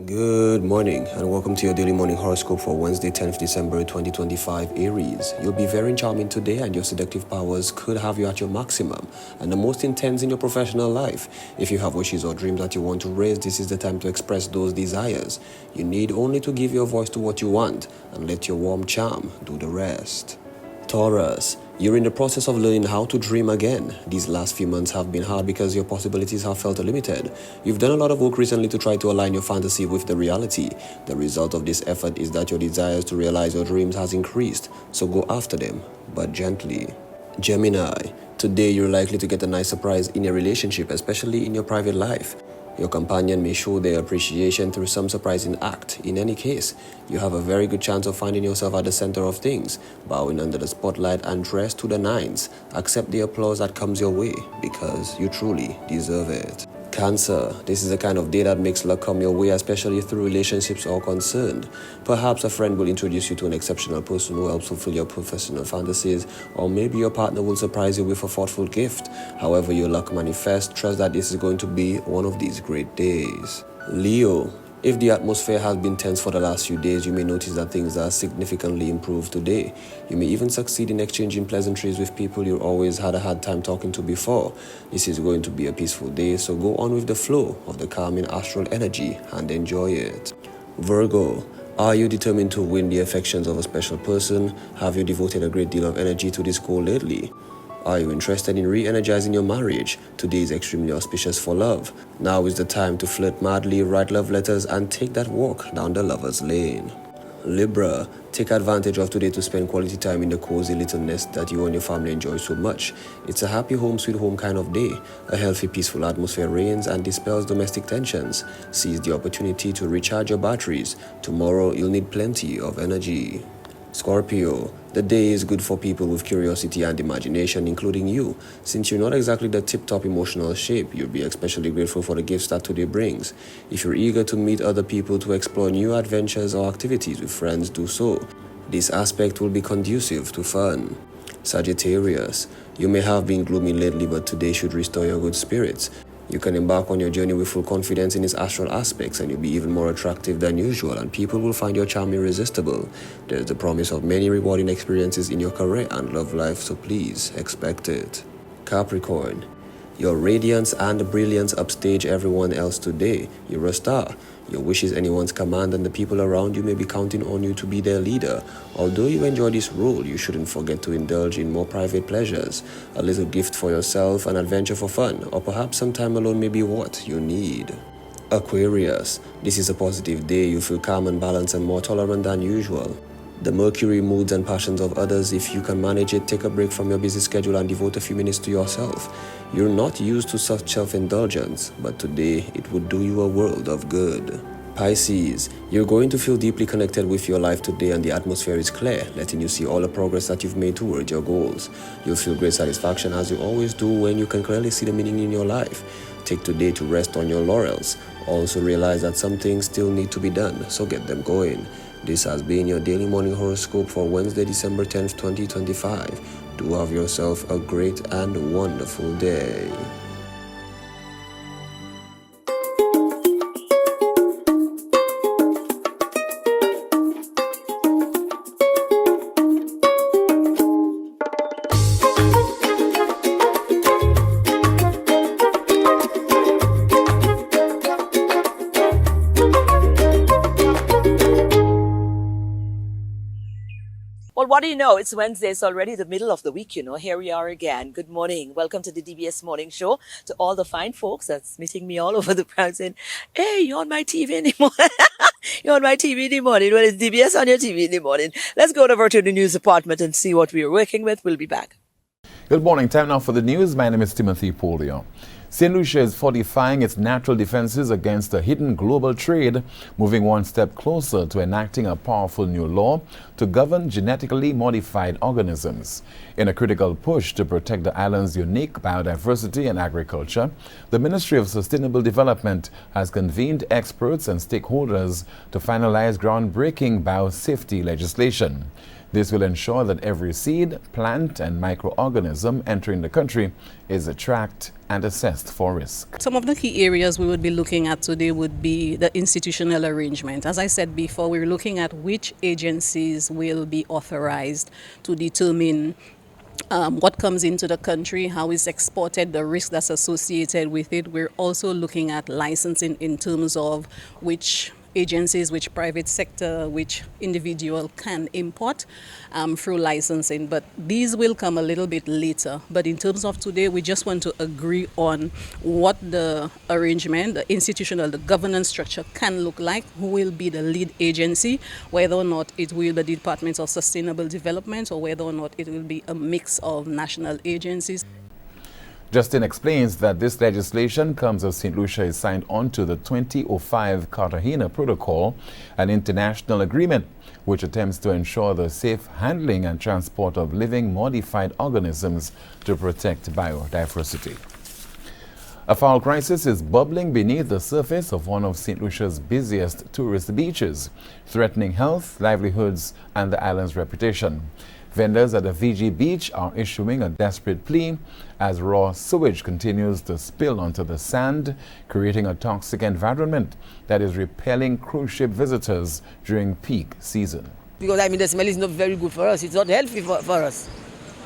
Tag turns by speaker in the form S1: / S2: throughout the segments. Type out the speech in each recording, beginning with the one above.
S1: Good morning and welcome to your daily morning horoscope for Wednesday, 10th December 2025, Aries. You'll be very charming today and your seductive powers could have you at your maximum and the most intense in your professional life. If you have wishes or dreams that you want to raise, this is the time to express those desires. You need only to give your voice to what you want and let your warm charm do the rest. Taurus, you're in the process of learning how to dream again. These last few months have been hard because your possibilities have felt limited. You've done a lot of work recently to try to align your fantasy with the reality. The result of this effort is that your desires to realize your dreams has increased, so go after them, but gently. Gemini, today you're likely to get a nice surprise in your relationship, especially in your private life. Your companion may show their appreciation through some surprising act. In any case, you have a very good chance of finding yourself at the center of things, bowing under the spotlight and dressed to the nines. Accept the applause that comes your way because you truly deserve it. Cancer, this is the kind of day that makes luck come your way, especially through relationships or concerned. Perhaps a friend will introduce you to an exceptional person who helps fulfill your professional fantasies, or maybe your partner will surprise you with a thoughtful gift. However your luck manifests, trust that this is going to be one of these great days. Leo, if the atmosphere has been tense for the last few days, you may notice that things are significantly improved today. You may even succeed in exchanging pleasantries with people you always had a hard time talking to before. This is going to be a peaceful day, so go on with the flow of the calming astral energy and enjoy it. Virgo, are you determined to win the affections of a special person? Have you devoted a great deal of energy to this goal lately? Are you interested in re-energizing your marriage? Today is extremely auspicious for love. Now is the time to flirt madly, write love letters, and take that walk down the lover's lane. Libra, take advantage of today to spend quality time in the cozy little nest that you and your family enjoy so much. It's a happy home sweet home kind of day. A healthy, peaceful atmosphere reigns and dispels domestic tensions. Seize the opportunity to recharge your batteries. Tomorrow you'll need plenty of energy. Scorpio, the day is good for people with curiosity and imagination, including you. Since you're not exactly the tip-top emotional shape, you'll be especially grateful for the gifts that today brings. If you're eager to meet other people to explore new adventures or activities with friends, do so. This aspect will be conducive to fun. Sagittarius, you may have been gloomy lately, but today should restore your good spirits. You can embark on your journey with full confidence in its astral aspects and you'll be even more attractive than usual and people will find your charm irresistible. There's the promise of many rewarding experiences in your career and love life, so please expect it. Capricorn, your radiance and brilliance upstage everyone else today. You're a star. Your wish is anyone's command and the people around you may be counting on you to be their leader. Although you enjoy this role, you shouldn't forget to indulge in more private pleasures. A little gift for yourself, an adventure for fun, or perhaps some time alone may be what you need. Aquarius, this is a positive day. You feel calm and balanced and more tolerant than usual. The mercury moods and passions of others, if you can manage it, take a break from your busy schedule and devote a few minutes to yourself. You're not used to such self-indulgence, but today it would do you a world of good. Pisces, you're going to feel deeply connected with your life today and the atmosphere is clear, letting you see all the progress that you've made towards your goals. You'll feel great satisfaction as you always do when you can clearly see the meaning in your life. Take today to rest on your laurels. Also realize that some things still need to be done, so get them going. This has been your daily morning horoscope for Wednesday, December 10th, 2025. Do have yourself a great and wonderful day.
S2: Well, what do you know? It's Wednesday. It's already the middle of the week, Here we are again. Good morning. Welcome to the DBS Morning Show. To all the fine folks that's meeting me all over the crowd saying, hey, you're on my TV in the morning. You're on my TV in the morning. Well, it's DBS on your TV in the morning. Let's go over to the news department and see what we're working with. We'll be back.
S3: Good morning. Time now for the news. My name is Timothy Polio. St. Lucia is fortifying its natural defenses against a hidden global trade, moving one step closer to enacting a powerful new law to govern genetically modified organisms. In a critical push to protect the island's unique biodiversity and agriculture, the Ministry of Sustainable Development has convened experts and stakeholders to finalize groundbreaking biosafety legislation. This will ensure that every seed, plant, and microorganism entering the country is tracked and assessed for risk.
S4: Some of the key areas we would be looking at today would be the institutional arrangement. As I said before, we're looking at which agencies will be authorized to determine what comes into the country, how it's exported, the risk that's associated with it. We're also looking at licensing in terms of which agencies, which private sector, which individual can import through licensing. But these will come a little bit later. But in terms of today, we just want to agree on what the arrangement, the institutional, the governance structure can look like, who will be the lead agency, whether or not it will be the Department of Sustainable Development or whether or not it will be a mix of national agencies.
S3: Justin explains that this legislation comes as St. Lucia is signed on to the 2005 Cartagena Protocol, an international agreement which attempts to ensure the safe handling and transport of living modified organisms to protect biodiversity. A foul crisis is bubbling beneath the surface of one of St. Lucia's busiest tourist beaches, threatening health, livelihoods, and the island's reputation. Vendors at the VG Beach are issuing a desperate plea as raw sewage continues to spill onto the sand, creating a toxic environment that is repelling cruise ship visitors during peak season.
S5: Because the smell is not very good for us. It's not healthy for us.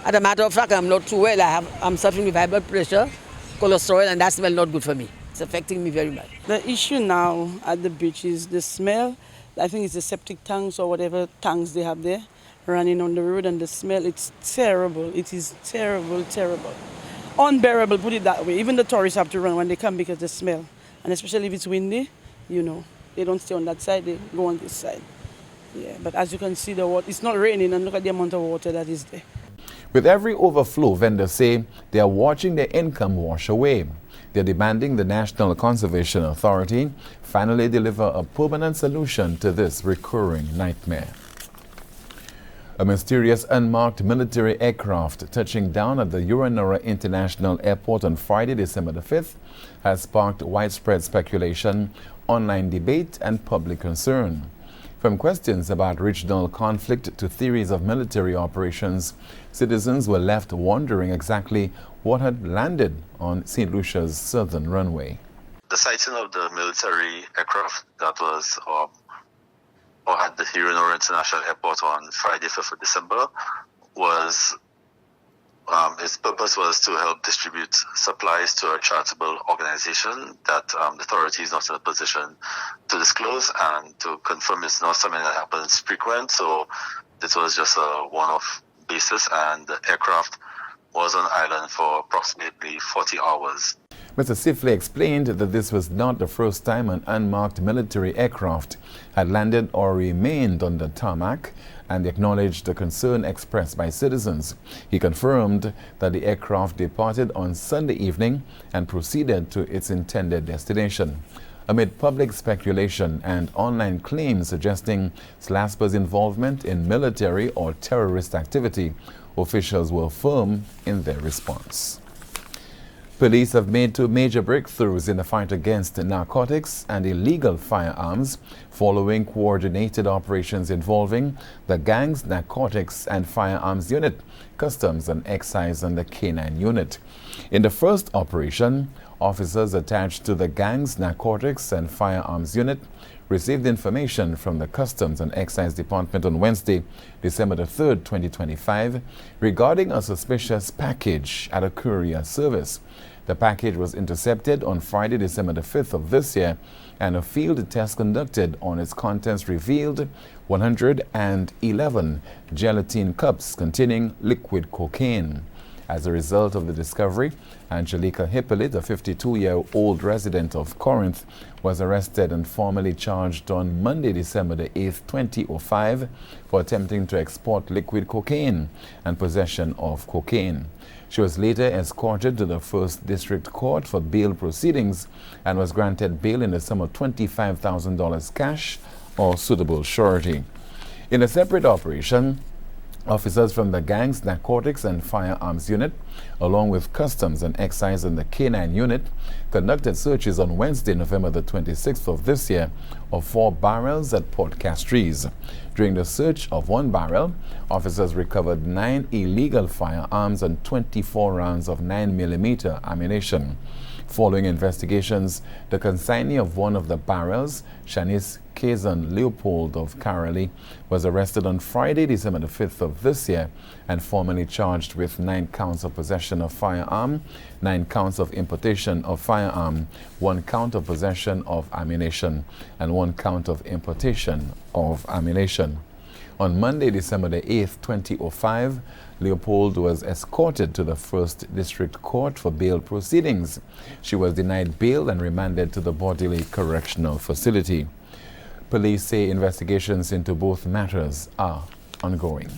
S5: As a matter of fact, I'm not too well. I'm suffering with high blood pressure, cholesterol, and that smell not good for me. It's affecting me very much.
S6: The issue now at the beach is the smell. I think it's the septic tanks or whatever tanks they have there running on the road, and the smell, it's terrible. It is terrible, terrible. Unbearable, put it that way. Even the tourists have to run when they come because of the smell. And especially if it's windy, they don't stay on that side, they go on this side. Yeah, but as you can see, the water, it's not raining, and look at the amount of water that is there.
S3: With every overflow, vendors say they are watching their income wash away. They're demanding the National Conservation Authority finally deliver a permanent solution to this recurring nightmare. A mysterious unmarked military aircraft touching down at the Uranora International Airport on Friday, December the 5th, has sparked widespread speculation, online debate, and public concern. From questions about regional conflict to theories of military operations, citizens were left wondering exactly what had landed on St. Lucia's southern runway.
S7: The sighting of the military aircraft that was at the Uranora International Airport on Friday, 5th of December, was its purpose was to help distribute supplies to a charitable organization that the authority is not in a position to disclose and to confirm it's not something that happens frequent. So this was just a one-off basis, and the aircraft was on island for approximately 40 hours.
S3: Mr. Sifley explained that this was not the first time an unmarked military aircraft had landed or remained on the tarmac, and acknowledged the concern expressed by citizens. He confirmed that the aircraft departed on Sunday evening and proceeded to its intended destination. Amid public speculation and online claims suggesting SLASPA's involvement in military or terrorist activity, officials were firm in their response. Police have made two major breakthroughs in the fight against narcotics and illegal firearms following coordinated operations involving the Gangs Narcotics and Firearms Unit, Customs and Excise, and the K9 Unit. In the first operation, officers attached to the Gangs Narcotics and Firearms Unit received information from the Customs and Excise Department on Wednesday, December the 3rd, 2025, regarding a suspicious package at a courier service. The package was intercepted on Friday, December the 5th of this year, and a field test conducted on its contents revealed 111 gelatin cups containing liquid cocaine. As a result of the discovery, Angelica Hippolyte, a 52-year-old resident of Corinth, was arrested and formally charged on Monday, December the 8th, 2005, for attempting to export liquid cocaine and possession of cocaine. She was later escorted to the First District Court for bail proceedings and was granted bail in the sum of $25,000 cash or suitable surety. In a separate operation, Officers from the Gangs, Narcotics and Firearms Unit, along with Customs and Excise and the K9 Unit, conducted searches on Wednesday, November the 26th of this year, of 4 barrels at Port Castries. During the search of 1 barrel, officers recovered 9 illegal firearms and 24 rounds of 9mm ammunition. Following investigations, the consignee of one of the barrels, Shanice Kazan Leopold of Karali, was arrested on Friday, December the 5th of this year and formally charged with 9 counts of possession of firearm, 9 counts of importation of firearm, 1 count of possession of ammunition, and 1 count of importation of ammunition. On Monday, December the 8th, 2005, Leopold was escorted to the 1st District Court for bail proceedings. She was denied bail and remanded to the Bodily Correctional Facility. Police say investigations into both matters are ongoing.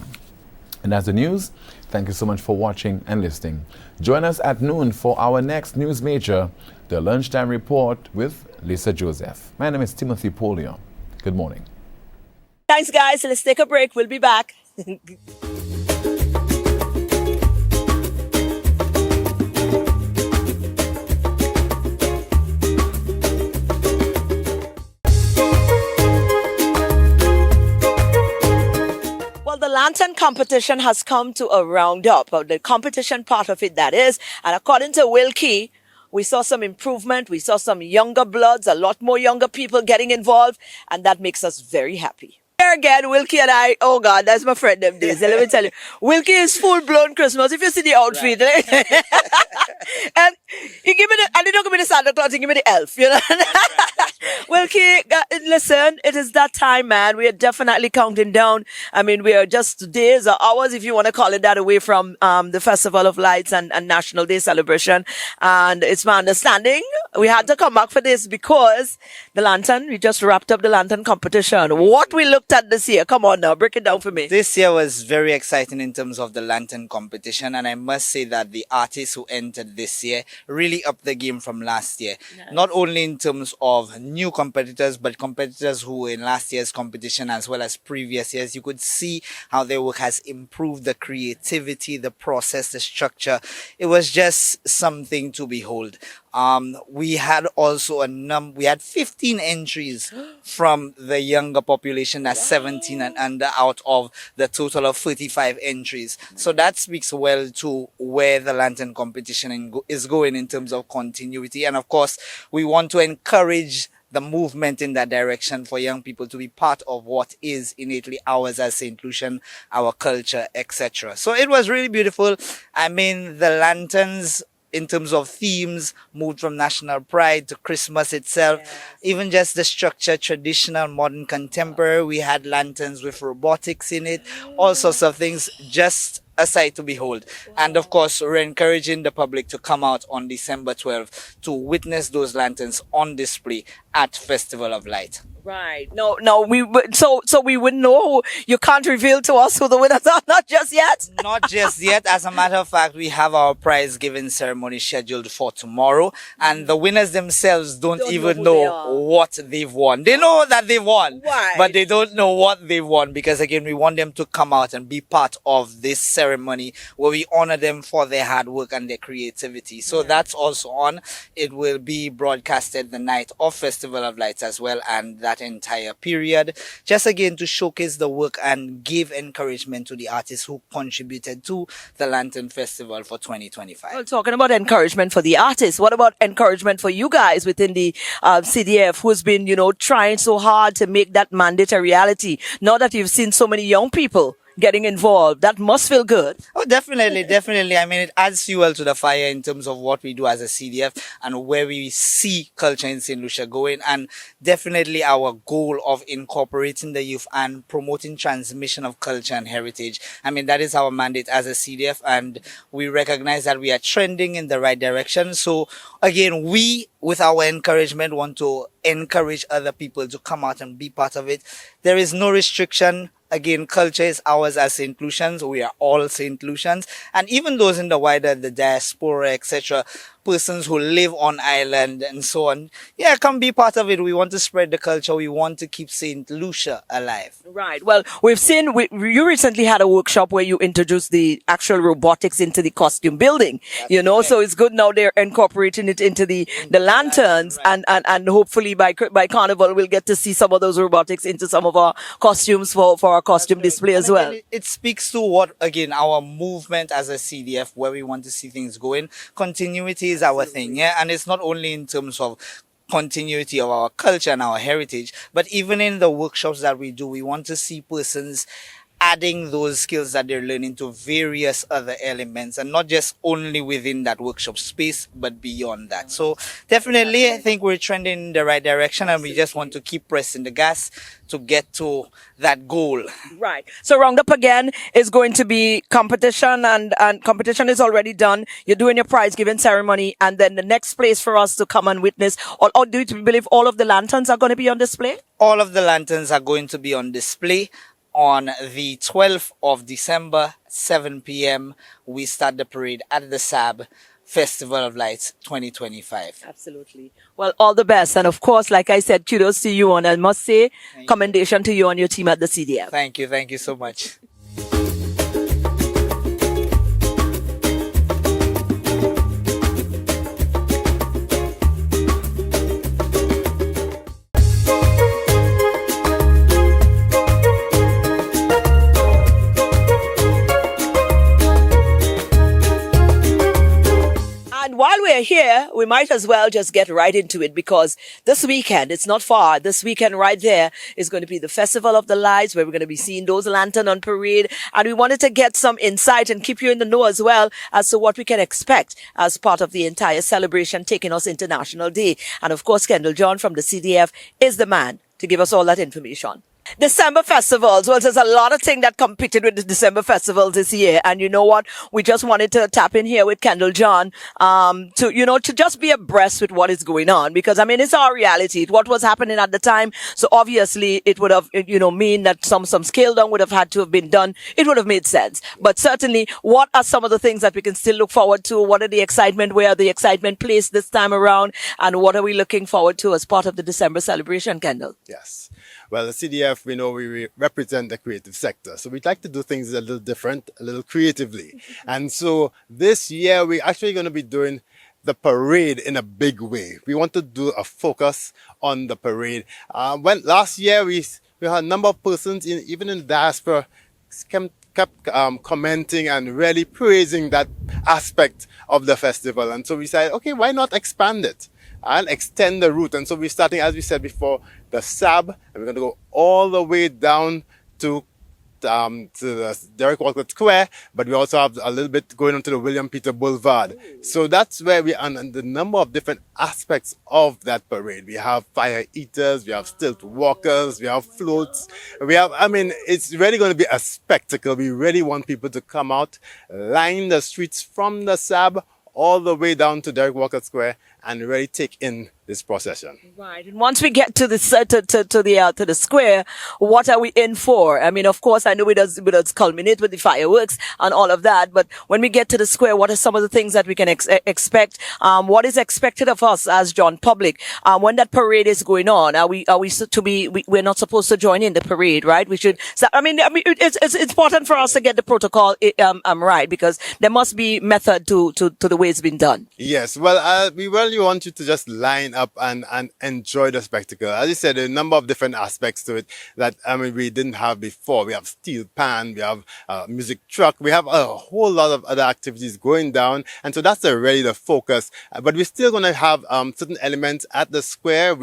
S3: And that's the news. Thank you so much for watching and listening. Join us at noon for our next news major, the Lunchtime Report with Lisa Joseph. My name is Timothy Polio. Good morning.
S2: Thanks, guys. Let's take a break. We'll be back. Well, the lantern competition has come to a roundup, or the competition part of it, that is. And according to Wilkie, we saw some improvement. We saw some younger bloods, a lot more younger people getting involved. And that makes us very happy. Here again, Wilkie and I, oh God, that's my friend them days. Let me tell you, Wilkie is full-blown Christmas. If you see the outfit, right. And he give me and he don't give me the Santa Claus, he give me the elf, you know. That's right. Wilkie, listen, it is that time, man. We are definitely counting down. I mean, we are just days or hours, if you want to call it that, away from the Festival of Lights and National Day celebration. And it's my understanding we had to come back for this because the lantern, we just wrapped up the lantern competition. What we looked at this year, come on now, break it down for me.
S8: This year was very exciting in terms of the lantern competition, and I must say that the artists who entered this year really upped the game from last year. Nice. Not only in terms of new competitors, but competitors who were in last year's competition as well as previous years. You could see how their work has improved, the creativity, the process, the structure. It was just something to behold. We had also we had 15 entries from the younger population, that's 17 and under, out of the total of 35 entries. So that speaks well to where the lantern competition is going in terms of continuity. And of course, we want to encourage the movement in that direction for young people to be part of what is innately ours as St. Lucian, our culture, etc. So it was really beautiful. I mean, the lanterns, in terms of themes, moved from national pride to Christmas itself. Yes. Even just the structure, traditional, modern, contemporary. We had lanterns with robotics in it, all sorts of things, just a sight to behold. Wow. And of course, we're encouraging the public to come out on December 12th to witness those lanterns on display at Festival of Light.
S2: Right. No, so we would know. You can't reveal to us who the winners are, not just yet.
S8: Not just yet. As a matter of fact, we have our prize giving ceremony scheduled for tomorrow, and the winners themselves don't even know what they've won. They know that they've won, right, but they don't know what they've won, because again, we want them to come out and be part of this ceremony where we honor them for their hard work and their creativity. So that's also on. It will be broadcasted the night of Festival of Lights as well, and that entire period, just again to showcase the work and give encouragement to the artists who contributed to the Lantern Festival for 2025.
S2: Well, talking about encouragement for the artists, what about encouragement for you guys within the CDF, who's been, trying so hard to make that mandate a reality? Now that you've seen so many young people getting involved, that must feel good.
S8: Oh, definitely. I mean, it adds fuel to the fire in terms of what we do as a CDF and where we see culture in St. Lucia going, and definitely our goal of incorporating the youth and promoting transmission of culture and heritage. I mean, that is our mandate as a CDF, and we recognize that we are trending in the right direction. So again, we, with our encouragement, want to encourage other people to come out and be part of it. There is no restriction. Again, culture is ours as St. Lucians. We are all St. Lucians. And even those in the wider, the diaspora, etc., persons who live on island and so on. Yeah, come be part of it. We want to spread the culture. We want to keep St. Lucia alive.
S2: Right. Well, we've seen, you recently had a workshop where you introduced the actual robotics into the costume building, you know, so it's good now they're incorporating it into the lanterns, and hopefully by Carnival we'll get to see some of those robotics into some of our costumes for our costume display as well.
S8: It speaks to what, again, our movement as a CDF, where we want to see things going. Continuity is our thing, yeah, and it's not only in terms of continuity of our culture and our heritage, but even in the workshops that we do, we want to see persons adding those skills that they're learning to various other elements, and not just only within that workshop space, but beyond that. So definitely, I think we're trending in the right direction, and we just want to keep pressing the gas to get to that goal.
S2: Right. So Roundup again is going to be competition, and competition is already done. You're doing your prize giving ceremony, and then the next place for us to come and witness, or do you believe all of the lanterns are going to be on display?
S8: All of the lanterns are going to be on display. On the 12th of December, 7 p.m., we start the parade at the SAB Festival of Lights 2025.
S2: Absolutely. Well, all the best. And of course, like I said, kudos to you, and I must say, commendation to you and your team at the CDF.
S8: Thank you. Thank you so much.
S2: While we're here, we might as well just get right into it, because this weekend, it's not far. This weekend right there is going to be the Festival of the Lights, where we're going to be seeing those lanterns on parade. And we wanted to get some insight and keep you in the know as well as to what we can expect as part of the entire celebration taking us into National Day. And of course, Kendall John from the CDF is the man to give us all that information. December festivals. Well, there's a lot of things that competed with the December festivals this year. And you know what? We just wanted to tap in here with Kendall John, to just be abreast with what is going on. Because, I mean, it's our reality. What was happening at the time. So obviously it would have, mean that some scale down would have had to have been done. It would have made sense. But certainly, what are some of the things that we can still look forward to? What are the excitement? Where are the excitement placed this time around? And what are we looking forward to as part of the December celebration, Kendall?
S9: Yes. Well, the CDF, we know we represent the creative sector. So we'd like to do things a little different, a little creatively. And so this year, we're actually going to be doing the parade in a big way. We want to do a focus on the parade. When last year, we had a number of persons, even in diaspora, kept commenting and really praising that aspect of the festival. And so we said, okay, why not expand it and extend the route? And so we're starting, as we said before, the SAB, and we're going to go all the way down to the Derek Walcott Square, but we also have a little bit going on to the William Peter Boulevard. So that's where we are, and the number of different aspects of that parade. We have fire eaters, we have stilt walkers, we have floats. It's really going to be a spectacle. We really want people to come out, line the streets from the SAB all the way down to Derek Walcott Square and really take in this procession.
S2: Right. And once we get to the to the square, what are we in for? I mean, of course, I know it does culminate with the fireworks and all of that. But when we get to the square, what are some of the things that we can expect? What is expected of us as John public? When that parade is going on, we're not supposed to join in the parade, right? We should. So, it's important for us to get the protocol right, because there must be method to the way it's been done.
S9: Yes. Well, we really want you to just line up and enjoy the spectacle. As you said, there are a number of different aspects to it that we didn't have before. We have steel pan, we have music truck, we have a whole lot of other activities going down, and so that's really the focus. But we're still going to have certain elements at the square.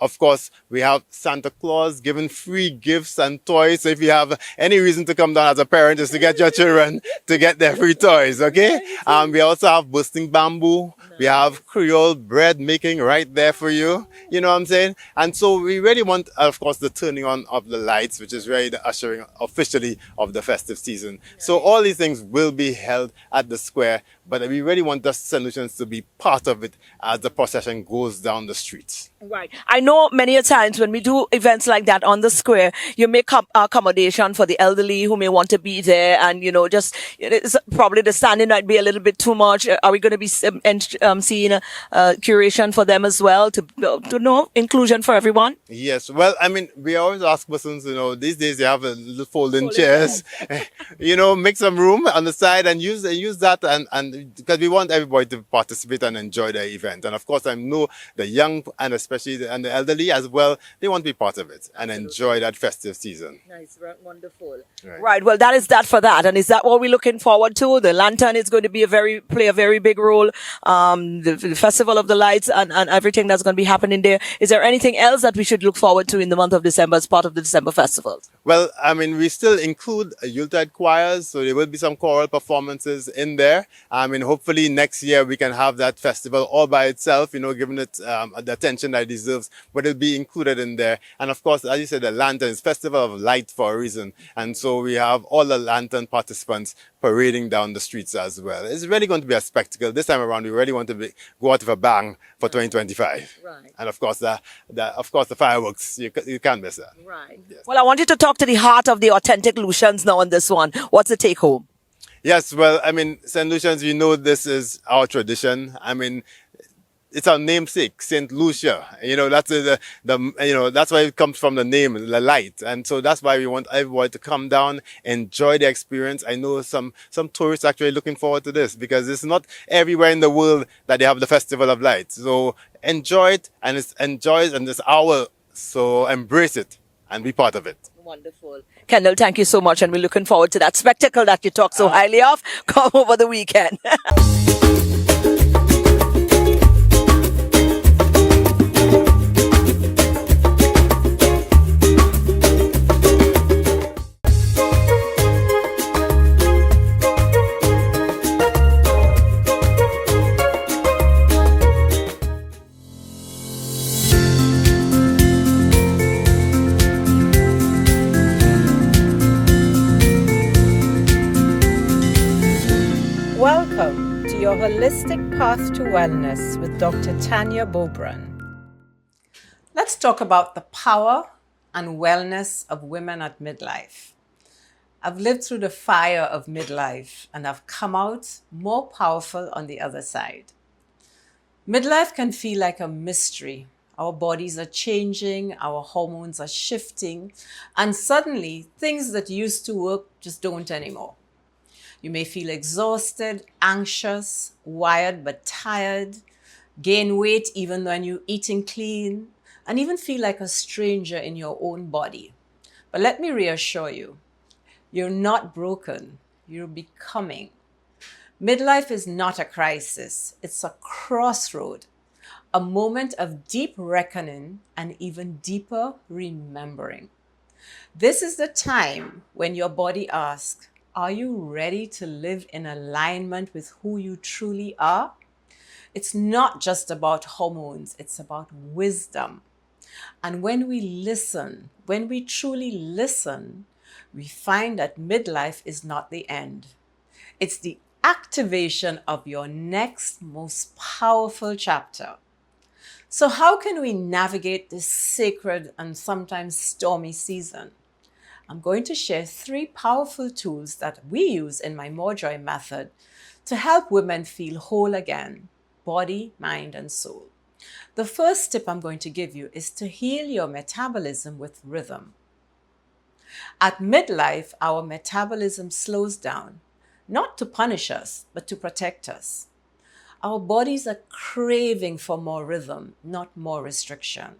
S9: Of course, we have Santa Claus giving free gifts and toys. So if you have any reason to come down as a parent, is to get your children to get their free toys, okay? We also have bursting bamboo. We have Creole bread making right there for you. You know what I'm saying? And so we really want, of course, the turning on of the lights, which is really the ushering officially of the festive season. So all these things will be held at the square. but we really want the St. Lucians to be part of it as the procession goes down the streets.
S2: Right. I know many a times when we do events like that on the square, you make accommodation for the elderly who may want to be there, and just it's probably the standing might be a little bit too much. Are we going to be seeing curation for them as well to know inclusion for everyone?
S9: Yes, well, I mean, we always ask persons, these days they have a little folding chairs, make some room on the side and use that, and because we want everybody to participate and enjoy the event. And of course, I know the young and especially the elderly as well, they want to be part of it and enjoy that festive season.
S2: Nice, wonderful.
S9: Right.
S2: Well, that is that for that. And is that what we're looking forward to? The lantern is going to be play a very big role. The Festival of the Lights and everything that's going to be happening there. Is there anything else that we should look forward to in the month of December as part of the December Festival?
S9: Well, I mean, we still include Yuletide choirs, so there will be some choral performances in there. I mean, hopefully next year we can have that festival all by itself, giving it the attention that it deserves, but it'll be included in there. And of course, as you said, the lantern is Festival of Light for a reason. And so we have all the lantern participants parading down the streets as well. It's really going to be a spectacle. This time around, we really want to go out with a bang for 2025.
S2: Right.
S9: And of course, the fireworks, you can't miss that.
S2: Right.
S9: Yes.
S2: Well, I want you to talk to the heart of the authentic Lucians now on this one. What's the take home?
S9: Yes, well, I mean, St. Lucians, we know this is our tradition. I mean, it's our namesake, St. Lucia. That's that's why it comes from the name, the light. And so that's why we want everybody to come down, enjoy the experience. I know some tourists actually looking forward to this because it's not everywhere in the world that they have the Festival of Lights. So enjoy it, and it's ours. So embrace it and be part of it.
S2: Wonderful. Kendall, thank you so much. And we're looking forward to that spectacle that you talk so highly of. Come over the weekend.
S10: Welcome to your holistic path to wellness with Dr. Tanya Bobran. Let's talk about the power and wellness of women at midlife. I've lived through the fire of midlife and I've come out more powerful on the other side. Midlife can feel like a mystery. Our bodies are changing, our hormones are shifting, and suddenly things that used to work just don't anymore. You may feel exhausted, anxious, wired but tired, gain weight even when you're eating clean, and even feel like a stranger in your own body. But let me reassure you, you're not broken, you're becoming. Midlife is not a crisis, it's a crossroad, a moment of deep reckoning and even deeper remembering. This is the time when your body asks, are you ready to live in alignment with who you truly are? It's not just about hormones, it's about wisdom. And when we listen, when we truly listen, we find that midlife is not the end. It's the activation of your next most powerful chapter. So how can we navigate this sacred and sometimes stormy season? I'm going to share 3 powerful tools that we use in my More Joy method to help women feel whole again, body, mind, and soul. The first tip I'm going to give you is to heal your metabolism with rhythm. At midlife, our metabolism slows down, not to punish us, but to protect us. Our bodies are craving for more rhythm, not more restriction.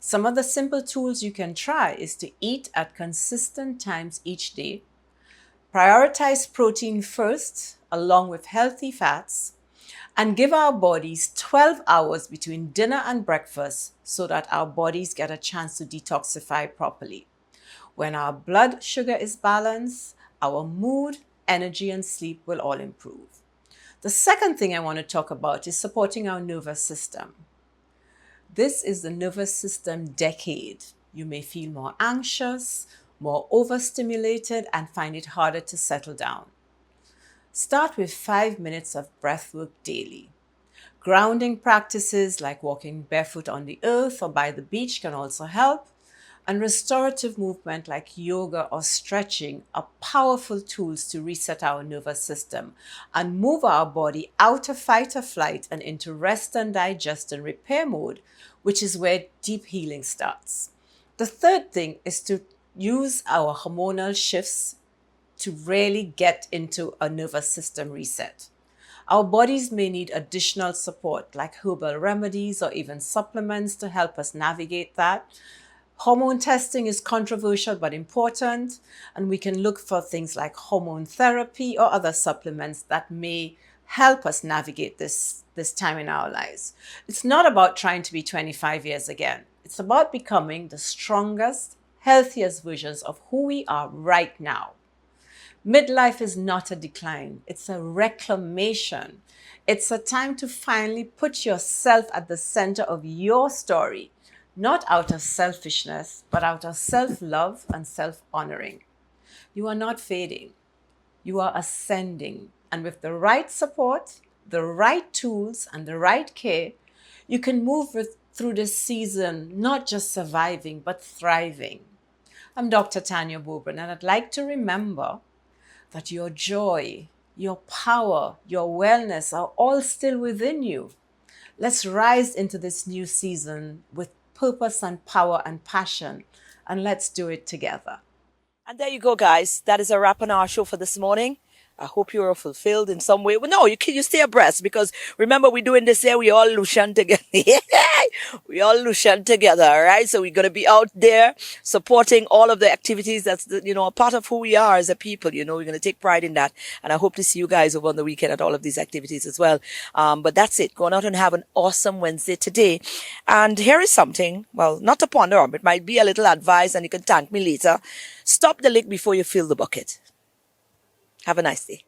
S10: Some of the simple tools you can try is to eat at consistent times each day, prioritize protein first along with healthy fats, and give our bodies 12 hours between dinner and breakfast so that our bodies get a chance to detoxify properly. When our blood sugar is balanced, our mood, energy, and sleep will all improve. The second thing I want to talk about is supporting our nervous system. This is the nervous system decade. You may feel more anxious, more overstimulated, and find it harder to settle down. Start with 5 minutes of breath work daily. Grounding practices like walking barefoot on the earth or by the beach can also help. And restorative movement like yoga or stretching are powerful tools to reset our nervous system and move our body out of fight or flight and into rest and digest and repair mode, which is where deep healing starts. The third thing is to use our hormonal shifts to really get into a nervous system reset. Our bodies may need additional support like herbal remedies or even supplements to help us navigate that. Hormone testing is controversial but important, and we can look for things like hormone therapy or other supplements that may help us navigate this time in our lives. It's not about trying to be 25 years again. It's about becoming the strongest, healthiest versions of who we are right now. Midlife is not a decline. It's a reclamation. It's a time to finally put yourself at the center of your story, not out of selfishness, but out of self-love and self-honoring. You are not fading. You are ascending. And with the right support, the right tools, and the right care, you can move through this season, not just surviving, but thriving. I'm Dr. Tanya Bobran, and I'd like to remember that your joy, your power, your wellness are all still within you. Let's rise into this new season with purpose and power and passion, and let's do it together.
S2: And there you go, guys. That is a wrap on our show for this morning. I hope you are fulfilled in some way. Well, no, you stay abreast, because remember, we're doing this here. We all Lucian together. We all Lucian together, all right? So we're going to be out there supporting all of the activities that's, a part of who we are as a people. We're going to take pride in that. And I hope to see you guys over on the weekend at all of these activities as well. But that's it. Go out and have an awesome Wednesday today. And here is something, well, not to ponder on, but it might be a little advice, and you can thank me later. Stop the leak before you fill the bucket. Have a nice day.